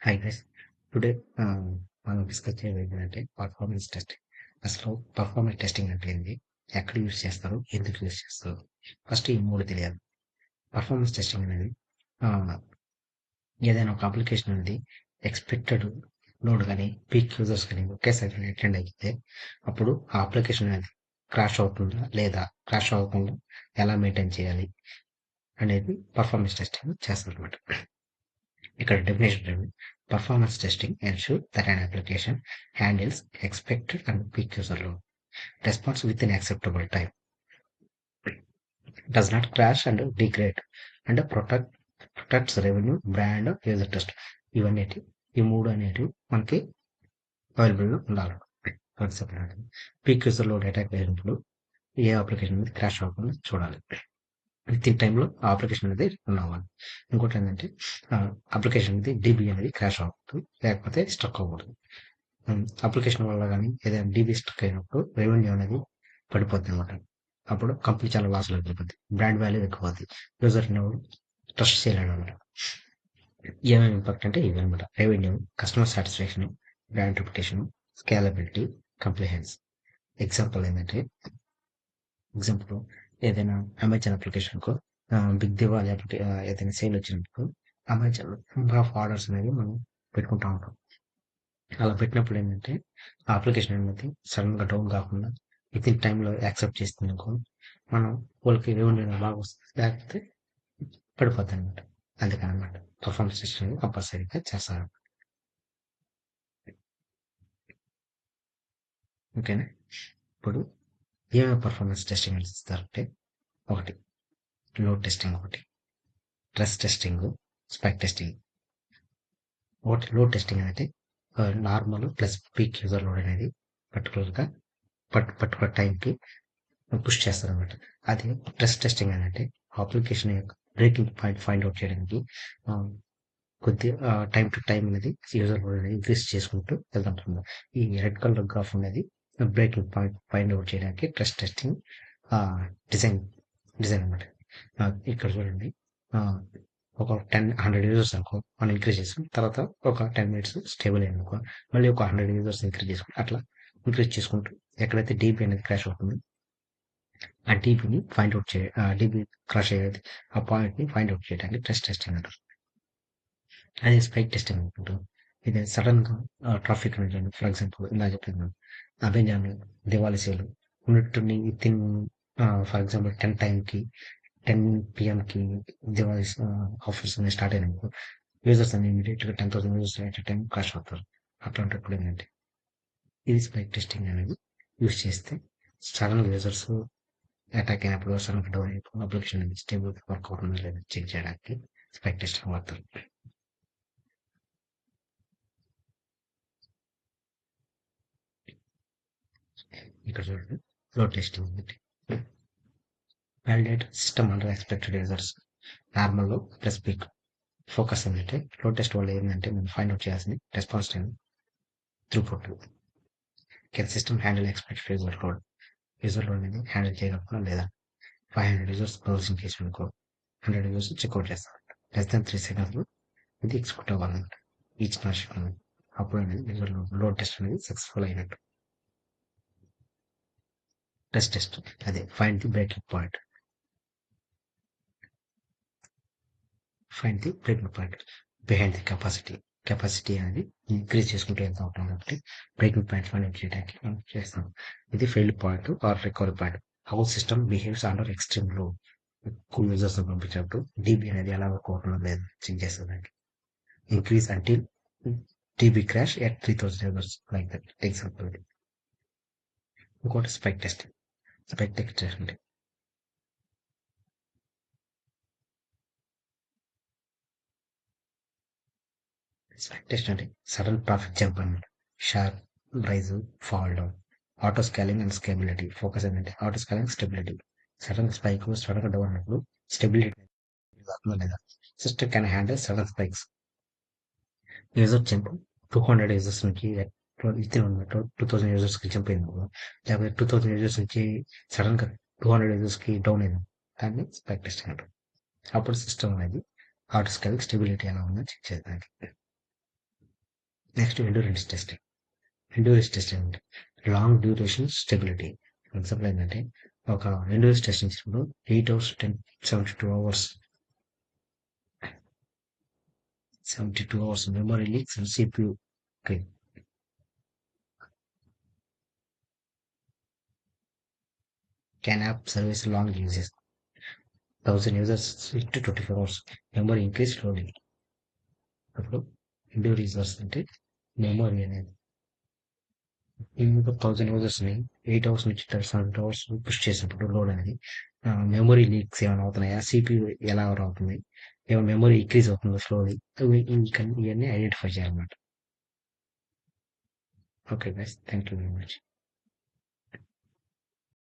Hi guys today మనం discuss చేయబోయేది ఏంటంటే పర్ఫార్మెన్స్ టెస్టింగ్. అసలు పర్ఫార్మెన్స్ టెస్టింగ్ అంటే ఏంది, ఎక్కడ యూస్ చేస్తారు, ఎందుకు యూస్ చేస్తారు, ఫస్ట్ ఈ మూడు తెలియాలి. పర్ఫార్మెన్స్ టెస్టింగ్ అనేది ఆ, ఏదైనా ఒక అప్లికేషన్ అనేది ఎక్స్పెక్టెడ్ లోడ్ కానీ పీక్ యూజర్స్ కానీ ఒకేసారి అటెండ్ అయితే అప్పుడు ఆ అప్లికేషన్ అనేది క్రాష్ అవుతుందా లేదా క్రాష్ అవ్వకుండా ఎలా మెయింటైన్ చేయాలి అనేది పర్ఫార్మెన్స్ టెస్టింగ్ చేస్తారు అనమాట. ఇక్కడ definition performance testing ensures that an application handles expected and peak user load, responds within acceptable time, does not crash and degrade, and protects revenue, brand, user trust. ఇవన్నీ ఈ మూడు అనేటివి మనకి అవైలబుల్గా ఉండాలి. For example peak user load attack అయినప్పుడు ఏ application అనేది crash అవ్వకుండా చూడాలి. విత్ ఇన్ టైంలో ఆ అప్లికేషన్ అనేది రన్ అవ్వాలి. ఇంకోటి ఏంటంటే అప్లికేషన్ అనేది డీబీ అనేది క్రాష్ అవ్వకూడదు, లేకపోతే స్ట్రక్ అవ్వకూడదు. అప్లికేషన్ వల్ల కానీ ఏదైనా డీబీ స్ట్రక్ అయినప్పుడు రెవెన్యూ అనేది పడిపోద్ది అనమాట. అప్పుడు కంపెనీ చాలా లాస్లో వెళ్ళిపోద్ది, బ్రాండ్ వాల్యూ ఎక్కువది, యూజర్ ట్రస్ట్ చేయలేడు అనమాట. ఏమేమి ఇంపాక్ట్ అంటే ఇవి అనమాట: revenue, customer satisfaction, brand reputation, scalability, compliance. Example ఏదైనా అమెజాన్ అప్లికేషన్కు బిగ్ దివాళీ ఏదైనా సేల్ వచ్చినప్పుడు అమెజాన్ నెంబర్ ఆఫ్ ఆర్డర్స్ అనేవి మనం పెట్టుకుంటా ఉంటాం. అలా పెట్టినప్పుడు ఏంటంటే ఆ అప్లికేషన్ అనేది సడన్గా డౌన్ కాకుండా విత్ ఇన్ టైంలో యాక్సెప్ట్ చేస్తుంది అనుకో, మనం వాళ్ళకి రెవెన్యూ బాగా వస్తుంది, లేకపోతే పడిపోద్ది అనమాట. అందుకని అనమాట పర్ఫార్మెన్స్ టెస్ట్ అనేది కంపల్సరీగా చేస్తారు. ఓకేనా? ఇప్పుడు ఏమేమి పర్ఫార్మెన్స్ టెస్టింగ్ ఇస్తారంటే, ఒకటి లోడ్ టెస్టింగ్, ఒకటి స్ట్రెస్ టెస్టింగ్, స్పైక్ టెస్టింగ్. ఒకటి లోడ్ టెస్టింగ్ అనేది normal plus peak user load అనేది పర్టికులర్గా పర్టికులర్ టైంకి పుష్ చేస్తారనమాట. అది స్ట్రెస్ టెస్టింగ్ అంటే అప్లికేషన్ యొక్క బ్రేకింగ్ పాయింట్ ఫైండ్ అవుట్ చేయడానికి కొద్దిగా టైం టు టైం అనేది యూజర్ లోడ్ అనేది ఇంక్రీజ్ చేసుకుంటూ వెళ్తుంటుంది. ఈ రెడ్ కలర్ గ్రాఫ్ అనేది బ్రేకింగ్ పాయింట్ ఫైండ్ అవుట్ చేయడానికి స్ట్రెస్ టెస్టింగ్ డిజైన్ డిజైన్ అనమాట. ఇక్కడ చూడండి, ఒక 100 యూజర్స్ అనుకో మనం ఇంక్రీజ్ చేసుకుని తర్వాత ఒక 10 మినిట్స్ స్టేబుల్ అయ్యింది అనుకో, మళ్ళీ ఒక 100 యూజర్స్ ఇంక్రీజ్ చేసుకుని అట్లా ఇంక్రీజ్ చేసుకుంటూ ఎక్కడైతే డీపీ అనేది క్రాష్ అవుతుంది ఆ డీపీని ఫైండ్ అవుట్ డీపీ క్రాష్ అయ్యేది ఆ పాయింట్ని ఫైండ్ అవుట్ చేయడానికి స్ట్రెస్ టెస్టింగ్ అంటారు. అదే స్పైక్ టెస్టింగ్ అనుకుంటాం. ఇది సడన్గా ట్రాఫిక్ అనేది, ఫర్ ఎగ్జాంపుల్ ఇందా చెప్పింది అమెజాన్ దివాళీ సేల్ ఉన్నట్టుండి with in for example 10 PM కి దివాళీ ఆఫర్స్ అనేవి స్టార్ట్ అయినప్పుడు యూజర్స్ అనేవి ఇమీడియట్గా 10,000 యూజర్స్ అట్ టైం క్రాష్ అవుతారు. అట్లాంటప్పుడు ఏంటంటే ఇది స్పైక్ టెస్టింగ్ అనేది యూజ్ చేస్తే సడన్ యూజర్స్ అటాక్ అయినప్పుడు సడన్ డౌన్ అయినప్పుడు అప్లికేషన్ అనేది స్టేబుల్ వర్క్ అవుతుందో లేదో చెక్ చేయడానికి స్పైక్ టెస్టింగ్ వాడతారు. ఇక్కడ చూడండి, లోడ్ టెస్టింగ్ ఉంది. Validate system under expected users, normal plus peak. Focus ఏంటంటే లోడ్ టెస్ట్ వల్ల ఏంటంటే మనం ఫైండ్ అవుట్ చేయాల్సింది response time, throughput. Can system handle expected user load అనేది హ్యాండిల్ చేయగలుగుతున్నా లేదా. 500 యూజర్స్ బ్రౌజింగ్ చేసి అనుకో, 100 యూజర్స్ చెక్అవుట్ చేస్తారు. లెస్ దాన్ 3 seconds ఇది ఎక్స్క్యూట్ అవ్వాలన్నమాట ఈచ్ ట్రాన్సాక్షన్ అనేది. అప్పుడు అనేది యూజర్ లోడ్ టెస్ట్ అనేది సక్సెస్ఫుల్ అయినట్టు. టెస్ట్ అదే find the breaking point. Behind the capacity అనేది ఇంక్రీజ్ చేసుకుంటూ వెళ్తూ ఉంటాం కాబట్టి బ్రేకింగ్ పాయింట్ ఫైండ్ అవుట్ చేయడానికి మనం చేస్తాం. ఇది failed point or recovery point. How system behaves under extreme లో, ఎక్కువ యూజర్స్ పంపించినప్పుడు డీబీ అనేది ఎలా వర్క్ అవుతుందో లేదు చెక్ చేసేదానికి. ఇంక్రీజ్ అంటే DB crash at 3,000 users like that example. ఇంకోటి స్పైక్ టెస్టింగ్. అంటే స్పైక్ టెస్ట్ అంటే సడన్ ట్రాఫిక్ జంప్ అన్నమాట. Sharp rise, fall down. Auto scaling and stability. Focus ఏంటంటే auto scaling, stability. Sudden spike, sudden down అన్నప్పుడు stability లేదా. System can handle sudden spikes. User jump 200 users నుంచి within 2,000 users కి jump అయింది, లేకపోతే 2,000 users నుంచి sudden గా 200 users కి డౌన్ అయింది, దాన్ని స్పైక్ టెస్టింగ్ అంటారు. అప్పుడు సిస్టమ్ అనేది ఆటో స్కేలింగ్, స్టెబిలిటీ ఎలా ఉందో చెక్ చేయడానికి. Next endurance testing. Endurance testing అంటే లాంగ్ డ్యూరేషన్ స్టెబిలిటీ. ఎగ్జాంపుల్ ఏంటంటే ఒక ఎండ్యూరెన్స్ టెస్టింగ్ ఇచ్చినప్పుడు 8 hours 72 hours 72 hours memory leaks and CPU. Okay. Can app service long uses 1000 users 6 to 24 hours memory increase slowly. అప్పుడు endure users అంటే memory అనేది ఇంకొక 1000 యూజర్స్ని 8 hours నుంచి 7 hours push చేసినప్పుడు load అనేది మెమరీ లీక్స్ ఏమైనా అవుతున్నాయా, సిపియూ ఎలా అవుతుంది, ఏమైనా మెమరీ ఇంక్రీజ్ అవుతుందో స్లోలీ, ఇవన్నీ ఐడెంటిఫై చేయాలన్నమాట. Okay guys, thank you very much.